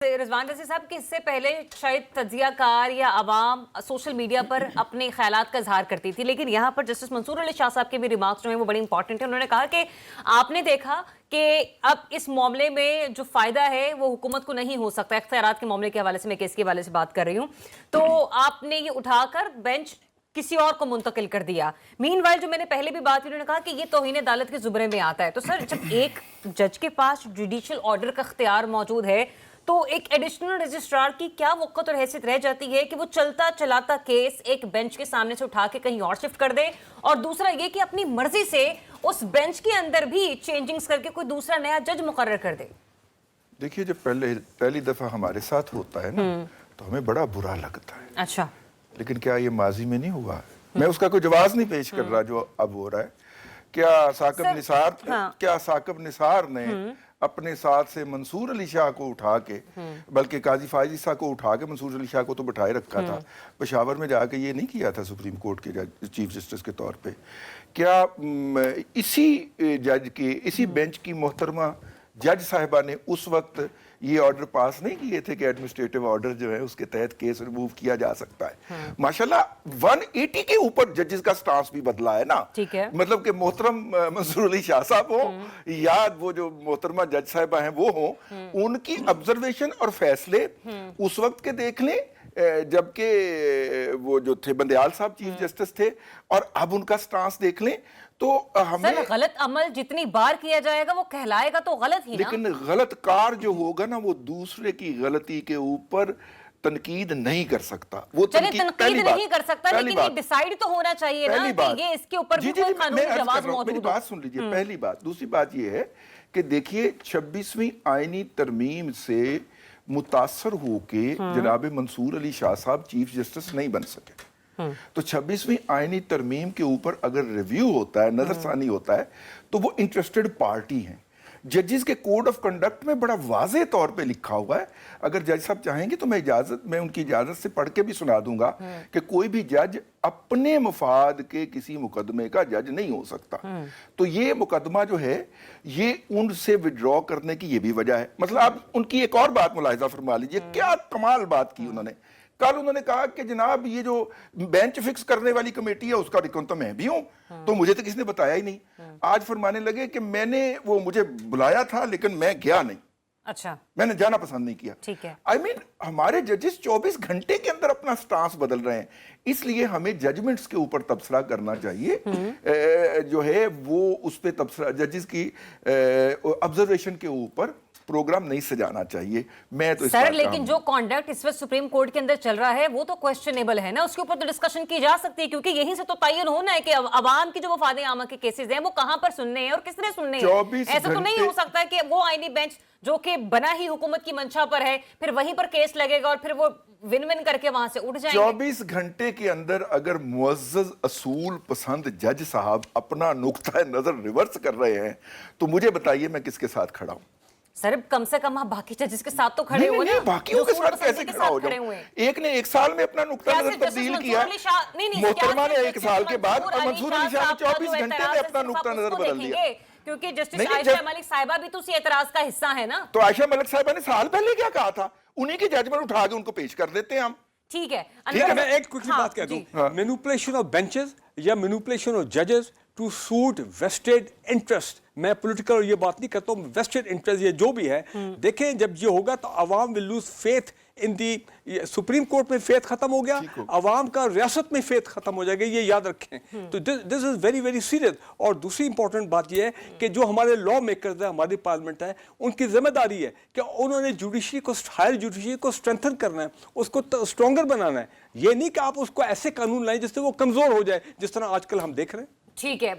رضوان رضی صاحب کہ اس سے پہلے شاید تجزیہ کار یا عوام سوشل میڈیا پر اپنے خیالات کا اظہار کرتی تھی، لیکن یہاں پر جسٹس منصور علی شاہ صاحب کے بھی ریمارکس جو ہیں وہ بڑی امپورٹنٹ ہیں۔ انہوں نے کہا کہ آپ نے دیکھا کہ اب اس معاملے میں جو فائدہ ہے وہ حکومت کو نہیں ہو سکتا، اختیارات کے معاملے کے حوالے سے میں کیس کے حوالے سے بات کر رہی ہوں، تو آپ نے یہ اٹھا کر بینچ کسی اور کو منتقل کر دیا۔ مین وائل جو میں نے پہلے بھی بات کی، انہوں نے کہا کہ یہ توہین عدالت کے زمرے میں آتا ہے۔ تو سر جب ایک جج کے پاس جوڈیشل آرڈر کا اختیار موجود ہے تو ایک ایڈیشنل رجسٹرار کی کیا وقت اور حیثیت رہ جاتی ہے کہ وہ چلتا چلاتا کیس ایک بینچ کے سامنے سے اٹھا کے کہیں اور شفٹ کر دے، اور دوسرا یہ کہ اپنی مرضی سے اس بینچ کے اندر بھی چینجنگز کر کے کوئی دوسرا نیا جج مقرر کر دے؟ دیکھیے جب پہلی دفعہ ہمارے ساتھ ہوتا ہے نا تو ہمیں بڑا برا لگتا ہے۔ اچھا، لیکن کیا یہ ماضی میں نہیں ہوا؟ میں اس کا کوئی جواز نہیں پیش کر رہا جو اب ہو رہا ہے۔ کیا ثاقب نثار نے اپنے ساتھ سے منصور علی شاہ کو اٹھا کے، بلکہ قاضی فائز عیسیٰ کو اٹھا کے، منصور علی شاہ کو تو بٹھائے رکھا تھا، پشاور میں جا کے یہ نہیں کیا تھا سپریم کورٹ کے چیف جسٹس کے طور پہ؟ کیا اسی جج کے، اسی بینچ کی محترمہ جج صاحبہ نے اس وقت یہ آرڈر پاس نہیں کیے تھے کہ ایڈمنسٹریٹو آرڈر جو ہے اس کے تحت کیس ریموو کیا جا سکتا ہے؟ ماشاءاللہ 180 کے اوپر ججز کا سٹانس بھی بدلا ہے نا۔ مطلب کہ محترم منصور علی شاہ صاحب ہوں یا وہ جو محترمہ جج صاحبہ ہیں وہ ہوں، ان کی آبزرویشن اور فیصلے اس وقت کے دیکھ لیں جبکہ وہ جو تھے بندیال صاحب چیف جسٹس تھے، اور اب ان کا سٹانس دیکھ لیں تو ہمیں غلط عمل جتنی بار کیا جائے گا وہ کہلائے گا تو غلط ہی نا۔ لیکن غلط کار جو ہوگا نا وہ دوسرے کی غلطی کے اوپر تنقید نہیں کر سکتا۔ وہ تنقید نہیں کر سکتا، لیکن یہ ڈیسائیڈ تو ہونا چاہیے نا کہ یہ اس کے اوپر بھی کوئی قانونی جواز موجود ہو۔ میری بات سن لیجئے، پہلی بات۔ دوسری بات یہ ہے کہ دیکھیے 26ویں آئینی ترمیم سے متاثر ہو کے جناب منصور علی شاہ صاحب چیف جسٹس نہیں بن سکے۔ تو 26ویں آئینی ترمیم کے اوپر اگر ریویو ہوتا ہے، نظر ثانی ہوتا ہے، تو وہ انٹرسٹڈ پارٹی ہیں۔ ججز کے کوڈ آف کنڈکٹ میں بڑا واضح طور پہ لکھا ہوا ہے، اگر جج صاحب چاہیں گے تو میں ان کی اجازت سے پڑھ کے بھی سنا دوں گا کہ کوئی بھی جج اپنے مفاد کے کسی مقدمے کا جج نہیں ہو سکتا۔ تو یہ مقدمہ جو ہے یہ ان سے وڈرا کرنے کی یہ بھی وجہ ہے۔ مطلب آپ ان کی ایک اور بات ملاحظہ فرما لیجئے، کیا کمال بات کی انہوں نے۔ کل انہوں نے کہا کہ جناب یہ جو بینچ فکس کرنے والی کمیٹی ہے اس کا رکن تو میں بھی ہوں، تو مجھے تو کسی نے بتایا ہی نہیں۔ آج فرمانے لگے کہ وہ مجھے بلایا تھا لیکن میں گیا نہیں۔ اچھا، میں نے جانا پسند نہیں کیا۔ ٹھیک ہے، ہمارے ججز 24 گھنٹے کے اندر اپنا سٹانس بدل رہے ہیں، اس لیے ہمیں ججمنٹس کے اوپر تبصرہ کرنا چاہیے، جو ہے وہ اس پہ تبصرہ، ججز کی آبزرویشن کے اوپر پروگرام نہیں سجانا چاہیے۔ میں تو سر لیکن جو کانڈکٹ اس وقت سپریم کورٹ کے اندر چل رہا ہے وہ تو کویسچنیبل ہے نا، اس کے اوپر تو ڈسکشن کی جا سکتی ہے، کیونکہ یہیں سے تو تعین ہونا ہے کہ عوام کی جو مفاد عامہ کے کیسز ہیں وہ کہاں پر سننے ہیں اور کس نے سننے ہیں۔ ایسا تو نہیں ہو سکتا کہ وہ آئینی بینچ جو کہ بنا ہی حکومت کی منشا پر ہے پھر وہیں پر کیس لگے گا اور پھر وہ ون کر کے وہاں سے اٹھ جائیں گے۔ 24 گھنٹے کے اندر اگر معزز اصول پسند جج صاحب اپنا نقطہ نظر ریورس کر رہے ہیں تو مجھے بتائیے میں کس کے ساتھ کھڑا ہوں؟ سر کم سے کم آپ باقی ججز کے ساتھ تو کھڑے ہوئے نا۔ باقیوں کے ساتھ کیسے کھڑا ہو جاؤں؟ ایک نے 1 سال میں اپنا نقطہ نظر تبدیل کیا، محترمہ نے 1 سال کے بعد، اور منصور علی شاہ نے 24 گھنٹے میں اپنا نقطہ نظر بدل دیا۔ کیونکہ جسٹس عائشہ ملک صاحبہ بھی تو اسی اعتراض کا حصہ ہے نا۔ تو عائشہ ملک صاحبہ نے سال پہلے کیا کہا تھا؟ انہی کی ججمنٹ اٹھا کے ان کو پیش کر دیتے ہیں ہم۔ ٹھیک ہے، میں ایک کوئی بات کہہ دوں، مینوپولیشن آف بینچز یا مینوپولیشن آف ججز ٹو سوٹ ویسٹڈ انٹرسٹ، میں پولیٹیکل یہ بات نہیں کرتا ہوں، ویسٹڈ انٹرسٹ یہ جو بھی ہے، دیکھیں جب یہ ہوگا تو عوام will lose faith in the supreme court میں، فیتھ ختم ہو گیا، عوام کا ریاست میں فیتھ ختم ہو جائے گا، یہ یاد رکھیں۔ تو دس از ویری ویری سیریس۔ اور دوسری امپورٹنٹ بات یہ ہے کہ جو ہمارے لا میکرز ہیں، ہماری پارلیمنٹ ہے، ان کی ذمہ داری ہے کہ انہوں نے جوڈیشری کو، ہائر جوڈیشری کو اسٹرینتھن کرنا ہے، اس کو اسٹرانگر بنانا ہے۔ یہ نہیں کہ آپ اس کو ایسے قانون لائیں جس سے وہ کمزور ہو جائے، جس طرح آج کل ہم دیکھ رہے ہیں۔ ٹھیک ہے۔